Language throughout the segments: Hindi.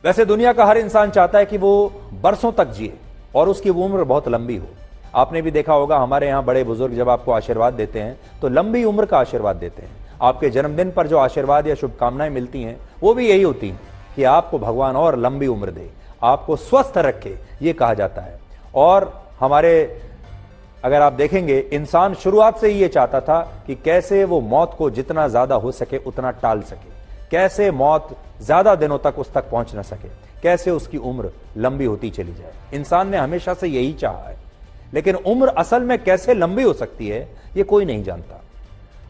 वैसे दुनिया का हर इंसान चाहता है कि वो बरसों तक जिए और उसकी उम्र बहुत लंबी हो। आपने भी देखा होगा, हमारे यहाँ बड़े बुजुर्ग जब आपको आशीर्वाद देते हैं तो लंबी उम्र का आशीर्वाद देते हैं। आपके जन्मदिन पर जो आशीर्वाद या शुभकामनाएं मिलती हैं वो भी यही होती हैं कि आपको भगवान और लंबी उम्र दे, आपको स्वस्थ रखे, ये कहा जाता है। और हमारे अगर आप देखेंगे, इंसान शुरुआत से ही ये चाहता था कि कैसे वो मौत को जितना ज्यादा हो सके उतना टाल सके, कैसे मौत ज्यादा दिनों तक उस तक पहुंच ना सके, कैसे उसकी उम्र लंबी होती चली जाए। इंसान ने हमेशा से यही चाहा है, लेकिन उम्र असल में कैसे लंबी हो सकती है ये कोई नहीं जानता।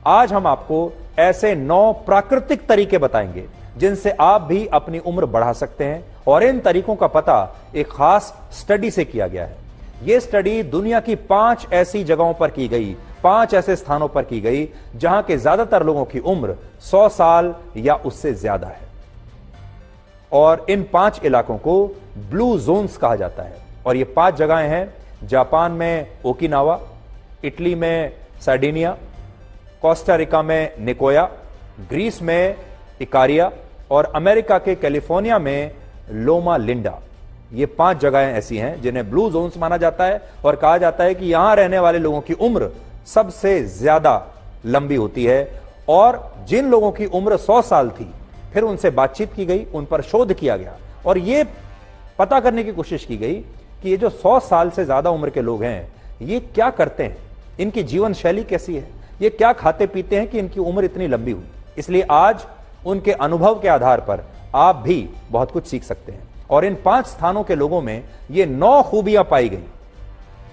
आज हम आपको ऐसे 9 प्राकृतिक तरीके बताएंगे जिनसे आप भी अपनी उम्र बढ़ा सकते हैं, और इन तरीकों का पता एक खास स्टडी से किया गया है। यह स्टडी दुनिया की 5 ऐसी जगहों पर की गई, 5 ऐसे स्थानों पर की गई जहां के ज्यादातर लोगों की उम्र 100 साल या उससे ज्यादा है। और इन 5 इलाकों को ब्लू जोन्स कहा जाता है। और ये 5 जगहें हैं जापान में ओकिनावा, इटली में सार्डिनिया, कोस्टा रिका में निकोया, ग्रीस में इकारिया और अमेरिका के कैलिफोर्निया में लोमा लिंडा। ये 5 जगहें ऐसी हैं जिन्हें ब्लू जोन्स माना जाता है और कहा जाता है कि यहां रहने वाले लोगों की उम्र सबसे ज्यादा लंबी होती है। और जिन लोगों की उम्र 100 साल थी, फिर उनसे बातचीत की गई, उन पर शोध किया गया और यह पता करने की कोशिश की गई कि ये जो 100 साल से ज्यादा उम्र के लोग हैं ये क्या करते हैं, इनकी जीवन शैली कैसी है, ये क्या खाते पीते हैं कि इनकी उम्र इतनी लंबी हुई। इसलिए आज उनके अनुभव के आधार पर आप भी बहुत कुछ सीख सकते हैं। और इन 5 स्थानों के लोगों में ये 9 खूबियां पाई गई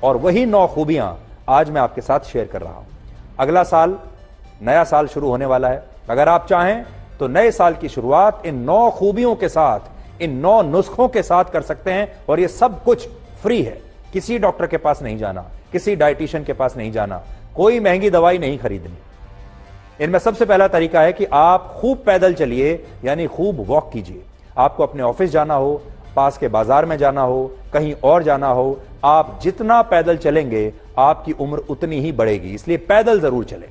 और वही 9 खूबियां आज मैं आपके साथ शेयर कर रहा हूं। अगला साल, नया साल शुरू होने वाला है। अगर आप चाहें तो नए साल की शुरुआत इन 9 खूबियों के साथ, इन 9 नुस्खों के साथ कर सकते हैं। और ये सब कुछ फ्री है, किसी डॉक्टर के पास नहीं जाना, किसी डाइटिशियन के पास नहीं जाना, कोई महंगी दवाई नहीं खरीदनी। इनमें सबसे पहला तरीका है कि आप खूब पैदल चलिए, यानी खूब वॉक कीजिए। आपको अपने ऑफिस जाना हो, पास के बाजार में जाना हो, कहीं और जाना हो, आप जितना पैदल चलेंगे आपकी उम्र उतनी ही बढ़ेगी, इसलिए पैदल जरूर चलें।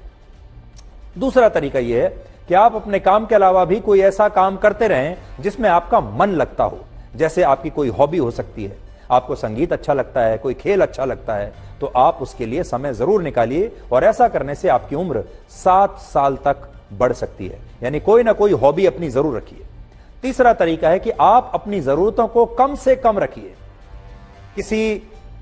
दूसरा तरीका यह है कि आप अपने काम के अलावा भी कोई ऐसा काम करते रहें जिसमें आपका मन लगता हो। जैसे आपकी कोई हॉबी हो सकती है, आपको संगीत अच्छा लगता है, कोई खेल अच्छा लगता है, तो आप उसके लिए समय जरूर निकालिए। और ऐसा करने से आपकी उम्र 7 साल तक बढ़ सकती है, यानी कोई ना कोई हॉबी अपनी जरूर रखिए। तीसरा तरीका है कि आप अपनी जरूरतों को कम से कम रखिए, किसी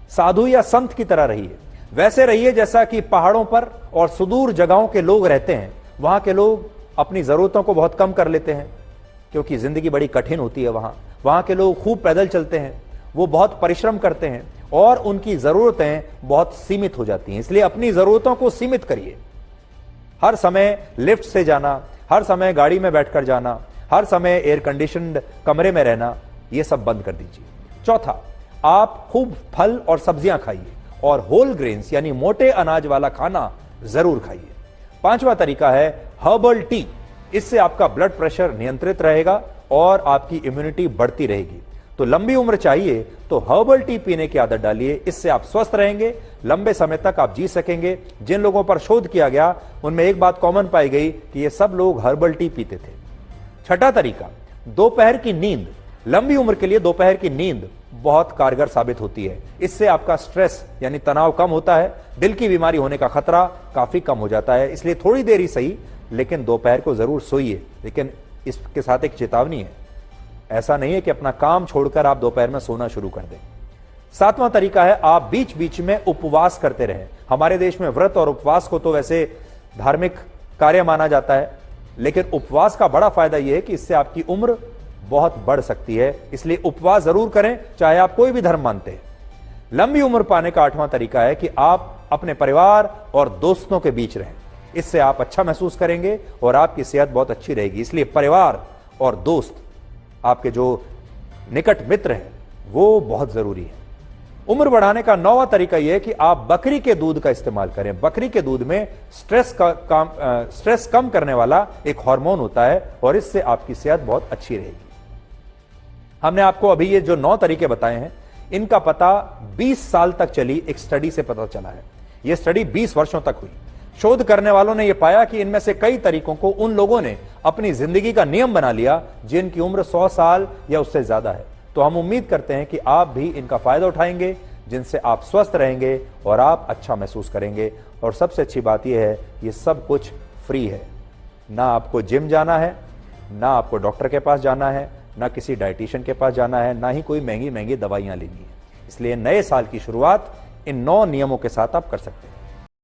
साधु या संत की तरह रहिए। वैसे रहिए जैसा कि पहाड़ों पर और सुदूर जगहों के लोग रहते हैं। वहां के लोग अपनी जरूरतों को बहुत कम कर लेते हैं क्योंकि जिंदगी बड़ी कठिन होती है। वहां के लोग खूब पैदल चलते हैं, वो बहुत परिश्रम करते हैं और उनकी जरूरतें बहुत सीमित हो जाती हैं। इसलिए अपनी जरूरतों को सीमित करिए। हर समय लिफ्ट से जाना, हर समय गाड़ी में बैठकर जाना, हर समय एयर कंडीशनड कमरे में रहना, यह सब बंद कर दीजिए। चौथा, आप खूब फल और सब्जियां खाइए और होल ग्रेन्स यानी मोटे अनाज वाला खाना जरूर खाइए। 5वां तरीका है हर्बल टी। इससे आपका ब्लड प्रेशर नियंत्रित रहेगा और आपकी इम्यूनिटी बढ़ती रहेगी। तो लंबी उम्र चाहिए तो हर्बल टी पीने की आदत डालिए, इससे आप स्वस्थ रहेंगे, लंबे समय तक आप जी सकेंगे। जिन लोगों पर शोध किया गया उनमें एक बात कॉमन पाई गई कि ये सब लोग हर्बल टी पीते थे। छठा तरीका, दोपहर की नींद। लंबी उम्र के लिए दोपहर की नींद बहुत कारगर साबित होती है। इससे आपका स्ट्रेस यानी तनाव कम होता है, दिल की बीमारी होने का खतरा काफी कम हो जाता है। इसलिए थोड़ी देर ही सही, लेकिन दोपहर को जरूर सोइए। लेकिन इसके साथ एक चेतावनी है, ऐसा नहीं है कि अपना काम छोड़कर आप दोपहर में सोना शुरू कर दें। 7वां तरीका है आप बीच बीच में उपवास करते रहें। हमारे देश में व्रत और उपवास को तो वैसे धार्मिक कार्य माना जाता है, लेकिन उपवास का बड़ा फायदा यह है कि इससे आपकी उम्र बहुत बढ़ सकती है। इसलिए उपवास जरूर करें, चाहे आप कोई भी धर्म मानते हैं। लंबी उम्र पाने का 8वां तरीका है कि आप अपने परिवार और दोस्तों के बीच रहें। इससे आप अच्छा महसूस करेंगे और आपकी सेहत बहुत अच्छी रहेगी। इसलिए परिवार और दोस्त, आपके जो निकट मित्र हैं, वो बहुत जरूरी है। उम्र बढ़ाने का 9वां तरीका यह है कि आप बकरी के दूध का इस्तेमाल करें। बकरी के दूध में स्ट्रेस कम करने वाला एक हार्मोन होता है और इससे आपकी सेहत बहुत अच्छी रहेगी। हमने आपको अभी ये जो 9 तरीके बताए हैं, इनका पता 20 साल तक चली एक स्टडी से पता चला है। यह स्टडी 20 वर्षों तक हुई। शोध करने वालों ने यह पाया कि इनमें से कई तरीकों को उन लोगों ने अपनी जिंदगी का नियम बना लिया जिनकी उम्र 100 साल या उससे ज्यादा है। तो हम उम्मीद करते हैं कि आप भी इनका फायदा उठाएंगे, जिनसे आप स्वस्थ रहेंगे और आप अच्छा महसूस करेंगे। और सबसे अच्छी बात यह है, ये सब कुछ फ्री है। ना आपको जिम जाना है, ना आपको डॉक्टर के पास जाना है, ना किसी डाइटिशियन के पास जाना है, ना ही कोई महंगी महंगी दवाइयां लेनी है। इसलिए नए साल की शुरुआत इन 9 नियमों के साथ आप कर सकते हैं।